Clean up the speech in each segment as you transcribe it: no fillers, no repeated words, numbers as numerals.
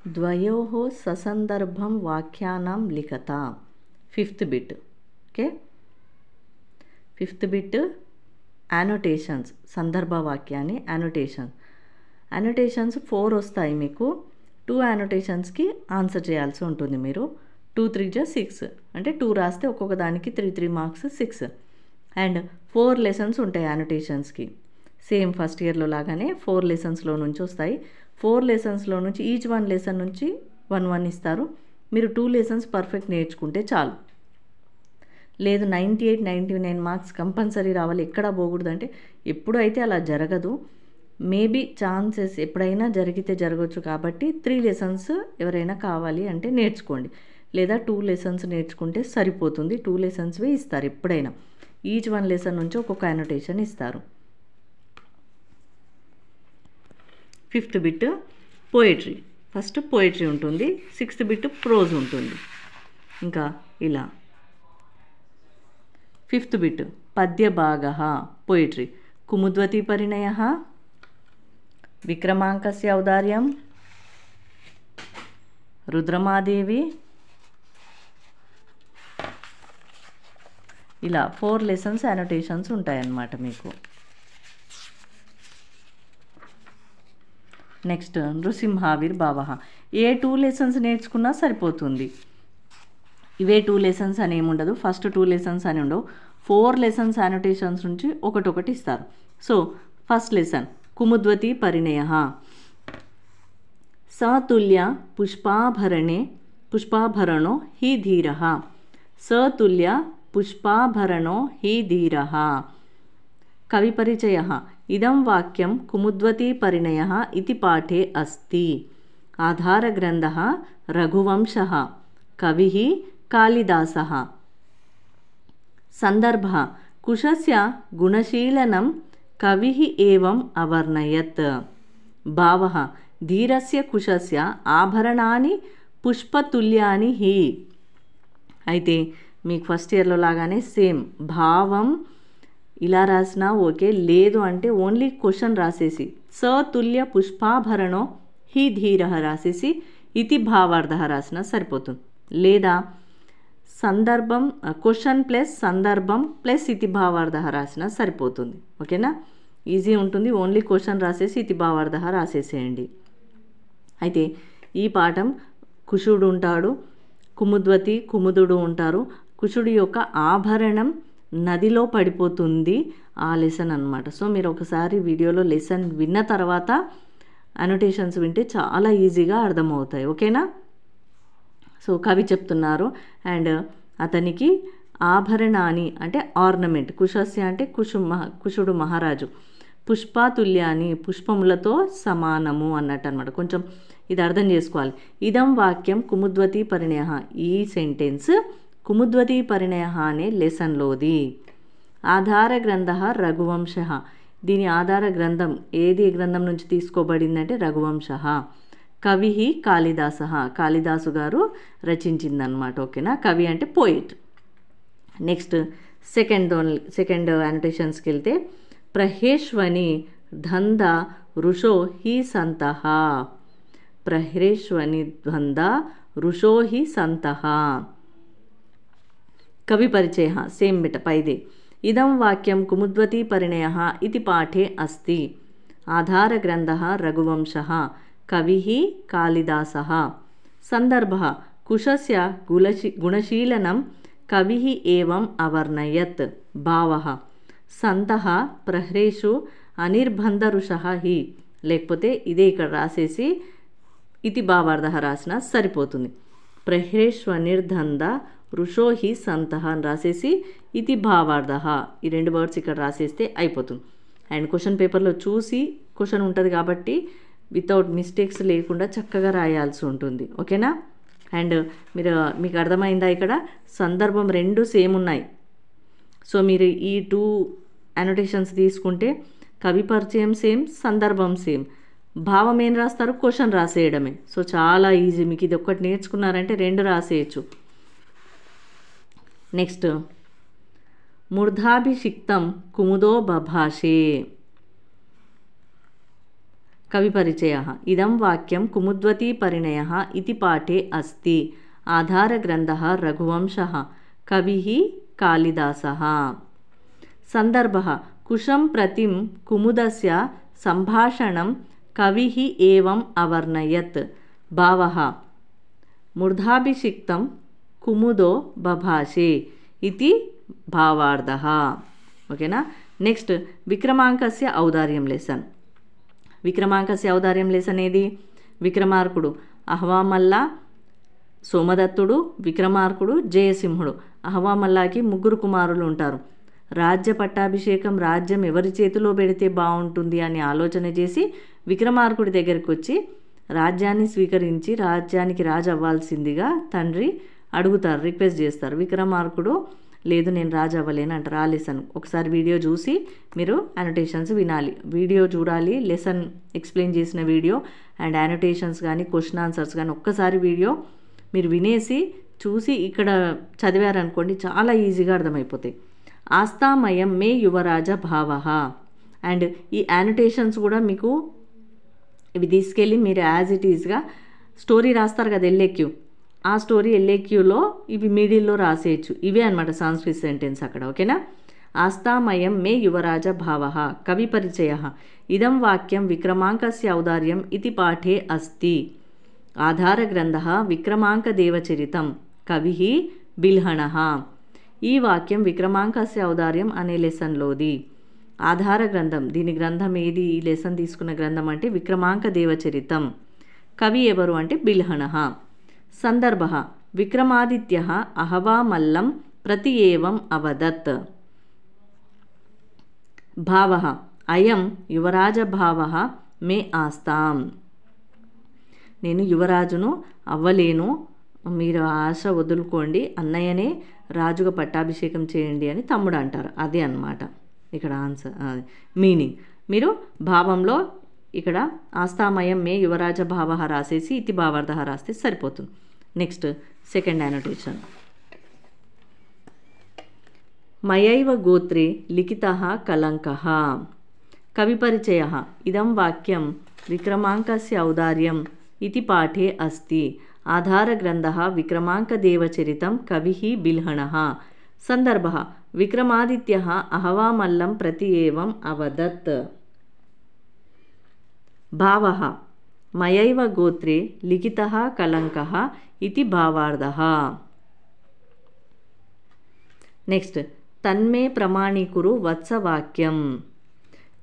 ద్వయోః ససందర్భం వాక్యానాం లిఖత. Fifth bit. Okay, fifth bit annotations. సందర్భ వాక్యాన్ని యానోటేషన్స్ 4 వస్తాయి మీకు. 2 యానోటేషన్స్కి ఆన్సర్ చేయాల్సి ఉంటుంది మీరు. 2 3 జా 6 అంటే 2 రాస్తే ఒక్కొక్క దానికి 3 మార్క్స్ 6. అండ్ 4 లెసన్స్ ఉంటాయి యానోటేషన్స్కి. సేమ్ ఫస్ట్ ఇయర్లో లాగానే 4 లెసన్స్లో నుంచి వస్తాయి. 4 లెసన్స్లో నుంచి ఈచ్ 1 లెసన్ నుంచి 1 ఇస్తారు. మీరు 2 లెసన్స్ పర్ఫెక్ట్ నేర్చుకుంటే చాలు. లేదు 98 99 మార్క్స్ కంపల్సరీ రావాలి, ఎక్కడా పోకూడదు అంటే ఎప్పుడు అయితే అలా జరగదు. మేబీ ఛాన్సెస్ ఎప్పుడైనా జరిగితే జరగవచ్చు. కాబట్టి 3 లెసన్స్ ఎవరైనా కావాలి అంటే నేర్చుకోండి, లేదా 2 లెసన్స్ నేర్చుకుంటే సరిపోతుంది. 2 లెసన్స్వే ఇస్తారు ఎప్పుడైనా. ఈచ్ 1 లెసన్ నుంచి ఒక్కొక్క యానోటేషన్ ఇస్తారు. Fifth bit poetry. First poetry ఉంటుంది, 6th బిట్ ప్రోజ్ ఉంటుంది. ఇంకా ఇలా 5th బిట్ పద్య భాగ పోయిట్రీ. కుముద్వతి పరిణయ, విక్రమాంకస్య ఔదార్యం, రుద్రమాదేవి. ఇలా 4 లెసన్స్ యానోటేషన్స్ ఉంటాయన్నమాట మీకు. నెక్స్ట్ నృసింహావిర్భావ. ఏ 2 లెసన్స్ నేర్చుకున్నా సరిపోతుంది. ఇవే 2 లెసన్స్ అని ఏముండదు, ఫస్ట్ 2 లెసన్స్ అని ఉండవు. 4 లెసన్స్ యానోటేషన్స్ నుంచి ఒకటొకటి ఇస్తారు. సో ఫస్ట్ లెసన్ కుముద్వతి పరిణయ. సతుల్య పుష్పాభరణో హి ధీర. సతుల్య పుష్పాభరణో హి ధీర. కవి పరిచయ. ఇదం వాక్యం కుముద్వతి పరిణయ ఇతి పాఠే అస్తి. ఆధారగ్రంథః రఘువంశః. కవిః కాళిదాసః. సందర్భः కుశస్య గుణశీలనం కవిః ఏవం అవర్ణయత్. భావः ధీరస్య కుశస్య ఆభరణాని పుష్పతుల్యాని హి. అయితే మీకు ఫస్ట్ ఇయర్లో లాగానే సేమ్ భావం ఇలా రాసినా ఓకే, లేదు అంటే ఓన్లీ క్వశ్చన్ రాసేసి సతుల్య పుష్పాభరణో హి ధీర రాసేసి ఇతి భావార్థ రాసినా సరిపోతుంది. లేదా సందర్భం క్వశ్చన్ ప్లస్ సందర్భం ప్లస్ ఇతి భావార్థ రాసినా సరిపోతుంది. ఓకేనా, ఈజీ ఉంటుంది. ఓన్లీ క్వశ్చన్ రాసేసి ఇతి భావార్థ రాసేసేయండి. అయితే ఈ పాఠం కుశుడు ఉంటాడు, కుముద్వతి కుముదుడు ఉంటారు. కుశుడి యొక్క ఆభరణం నదిలో పడిపోతుంది, ఆ లెసన్ అన్నమాట. సో మీరు ఒకసారి వీడియోలో లెసన్ విన్న తర్వాత అనోటేషన్స్ వింటే చాలా ఈజీగా అర్థమవుతాయి. ఓకేనా. సో కవి చెప్తున్నారు అండ్ అతనికి ఆభరణాన్ని అంటే ఆర్నమెంట్, కుశస్య అంటే కుశుడు మహారాజు, పుష్పతుల్యాన్ని పుష్పములతో సమానము అన్నట్టు అనమాట. కొంచెం ఇది అర్థం చేసుకోవాలి. ఇదం వాక్యం కుముద్వతి పరిణయ. ఈ సెంటెన్స్ కుముద్వతి పరిణయ అనే లెసన్లోది. ఆధార గ్రంథ రఘువంశ. దీని ఆధార గ్రంథం ఏది గ్రంథం నుంచి తీసుకోబడిందంటే రఘువంశ. కవి కాళిదాస. కాళిదాసు గారు రచించిందనమాట. ఓకేనా, కవి అంటే పోయిట్. నెక్స్ట్ సెకండ్ అనోటేషన్స్కి వెళ్తే ప్రహేష్వని ధంద ఋషో హి సంతః. ప్రహేష్వని ధంద ఋషో హి సంతః. కవి పరిచయ సేమ్ బిట పైదే. ఇదం వాక్యం కుముద్వతి పరిణయ ఇతి పాఠే అస్తి. ఆధార గ్రంథ రఘువంశ. కవి కాళిదాస. సందర్భ కుశస్య గుణశీలనం కవి ఏవం అవర్ణయత్. భావ సంతః ప్రహ్రేషు అనిర్బంధ ఋషః హి. లేకపోతే ఇదే ఇక్కడ రాసేసి ఇతి భావార్థ రాసిన సరిపోతుంది. ప్రహ్రేష్వనిర్ధంద ఋషో హి సంతః అని రాసేసి ఇతి భావార్థ, ఈ 2 వర్డ్స్ ఇక్కడ రాసేస్తే అయిపోతుంది. అండ్ క్వశ్చన్ పేపర్లో చూసి క్వశ్చన్ ఉంటుంది కాబట్టి వితౌట్ మిస్టేక్స్ లేకుండా చక్కగా రాయాల్సి ఉంటుంది. ఓకేనా. అండ్ మీకు అర్థమైందా, ఇక్కడ సందర్భం 2 సేమ్ ఉన్నాయి. సో మీరు ఈ 2 అనోటేషన్స్ తీసుకుంటే కవి పరిచయం సేమ్, సందర్భం సేమ్, భావం ఏం రాస్తారు, క్వశ్చన్ రాసేయడమే. సో చాలా ఈజీ. మీకు ఇది ఒక్కటి నేర్చుకున్నారంటే 2 రాసేయచ్చు. నెక్స్ట్ మూర్ధాభిషిక్తం కుముదో బభాషే. कविपरिचयः इदं वाक्यं कुमुद्वतीपरिणयः इति पाठे अस्ति आधारग्रन्थः रघुवंशः कविः कालिदासः सन्दर्भः कुशं प्रतिं कुमुदस्य सम्भाषणं कविः एवम् अवर्णयत् भावः मूर्धाभिषिक्तं कुमुदो बभाषे इति भावार्थः ओकेना नेक्स्ट विक्रमांकस्य औदार्यं लेसन विक्रमांकस्य औदार्यं लेसन ఏది విక్రమార్కుడు అహవామల్ల సోమదత్తుడు విక్రమార్కుడు జయసింహుడు అహవామల్లకి ముగ్గురు కుమారులు ఉంటారు రాజ్య పట్టాభిషేకం రాజ్యం ఎవరి చేతిలో పెడితే బాగుంటుంది అని ఆలోచన చేసి విక్రమార్కుడి దగ్గరికి వచ్చి రాజ్యాన్ని స్వీకరించి రాజ్యానికి రాజు అవ్వాల్సిందిగా తండ్రి అడుగుతారు రిక్వెస్ట్ చేస్తారు విక్రమార్కుడు లేదు నేను రాజు అవ్వలేను అంటారు ఆ లెసన్ ఒకసారి వీడియో చూసి మీరు అనోటేషన్స్ వినాలి వీడియో చూడాలి లెసన్ ఎక్స్ప్లెయిన్ చేసిన వీడియో అండ్ అనోటేషన్స్ కానీ క్వశ్చన్ ఆన్సర్స్ కానీ ఒక్కసారి వీడియో మీరు వినేసి చూసి ఇక్కడ చదివారనుకోండి చాలా ఈజీగా అర్థమైపోతాయి ఆస్థామయం మే యువరాజ భావః అండ్ ఈ అనోటేషన్స్ కూడా మీకు ఇవి తీసుకెళ్ళి మీరు యాజ్ ఇట్ ఈజ్గా స్టోరీ రాస్తారు కదా ఎల్ఏక్యూ ఆ స్టోరీ ఎల్ఏక్యూలో ఇవి మిడిల్లో రాసేయచ్చు ఇవే అనమాట సంస్కృత సెంటెన్స్ అక్కడ ఓకేనా ఆస్థామయం మే యువరాజ భావః కవి పరిచయః ఇదం వాక్యం విక్రమాంకస్య ఔదార్యం ఇతి పాఠే అస్తి ఆధారగ్రంథః విక్రమాంకదేవచరితం కవిః బిల్హణః ఈ వాక్యం విక్రమాంకస్య ఔదార్యం అనే లెసన్లోది ఆధార గ్రంథం దీని గ్రంథం ఏది ఈ లెసన్ తీసుకున్న గ్రంథం అంటే విక్రమాంక దేవచరితం కవి ఎవరు అంటే బిల్హణః సందర్భ విక్రమాదిత్య అహవామల్లం ప్రతి ఏవం అవదత్ భావ అయం యువరాజ భావ మే ఆస్తాం నేను యువరాజును అవ్వలేను మీరు ఆశ వదులుకోండి అన్నయ్యనే రాజుగా పట్టాభిషేకం చేయండి అని తమ్ముడు అంటారు అదే అన్నమాట ఇక్కడ ఆన్సర్ మీనింగ్ మీరు భావంలో ఇక్కడ ఆస్థామయం మే యువరాజ భావ రాసేసి ఇతి భావార్థ రాస్తే సరిపోతుంది నెక్స్ట్ సెకండ్ అనోటేషన్ మయైవ గోత్రే లిఖితః కలంకః కవిపరిచయः ఇదం వాక్యం విక్రమాంకస్య ఔదార్యం इति पाठे अस्ति आधारग्रन्थः विक्रमांकदेवचरितं कविः बिल्हणः संदर्भः विक्रमादित्यः अहवामल्लं प्रति एवम् अवदत् भावः मयैव गोत्रे लिखितः कलङ्कः इति भावार्थः नेक्स्ट तन्मे प्रमाणीकुरु वत्सवाक्यं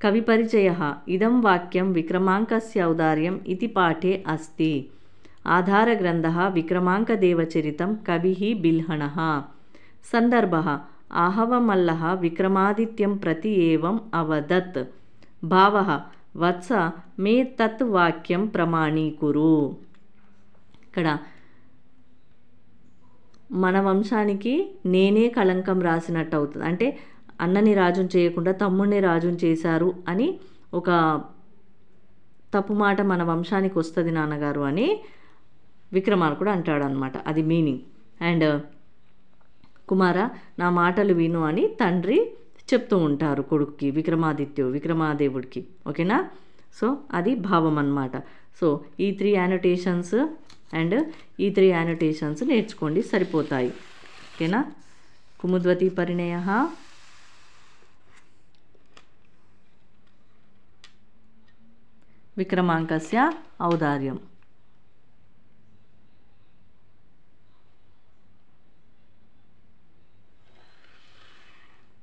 कविपरिचयः इदं वाक्यं विक्रमांकस्य औदार्यम् इति पाठे अस्ति आधारग्रन्थः विक्रमांकदेवचरितं कविः बिल्हणः संदर्भः आहवमल्लः विक्रमादित्यं प्रति एवम् अवदत् भावः वत्स मे तत् वाक्यं प्रमाणीकुरु ఇక్కడ మన వంశానికి నేనే కళంకం రాసినట్టు అవుతుంది అంటే అన్నని రాజుని చేయకుండా తమ్ముడిని రాజుని చేశారు అని ఒక తప్పు మాట మన వంశానికి వస్తుంది నాన్నగారు అని విక్రమార్కుడు అంటాడు అనమాట అది మీనింగ్ అండ్ కుమార నా మాటలు విను అని తండ్రి చెప్తూ ఉంటారు కొడుక్కి విక్రమాదేవుడికి ఓకేనా సో అది భావం అన్నమాట సో ఈ 3 యానోటేషన్స్ అండ్ ఈ 3 యానోటేషన్స్ నేర్చుకోండి సరిపోతాయి ఓకేనా కుముద్వతి పరిణయః విక్రమాంకస్య ఔదార్యం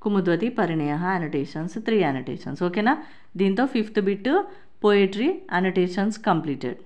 కుముద్వతి పరిణయః అనోటేషన్స్ 3 అనోటేషన్స్ ఓకేనా దీంతో 5th bit poetry annotations completed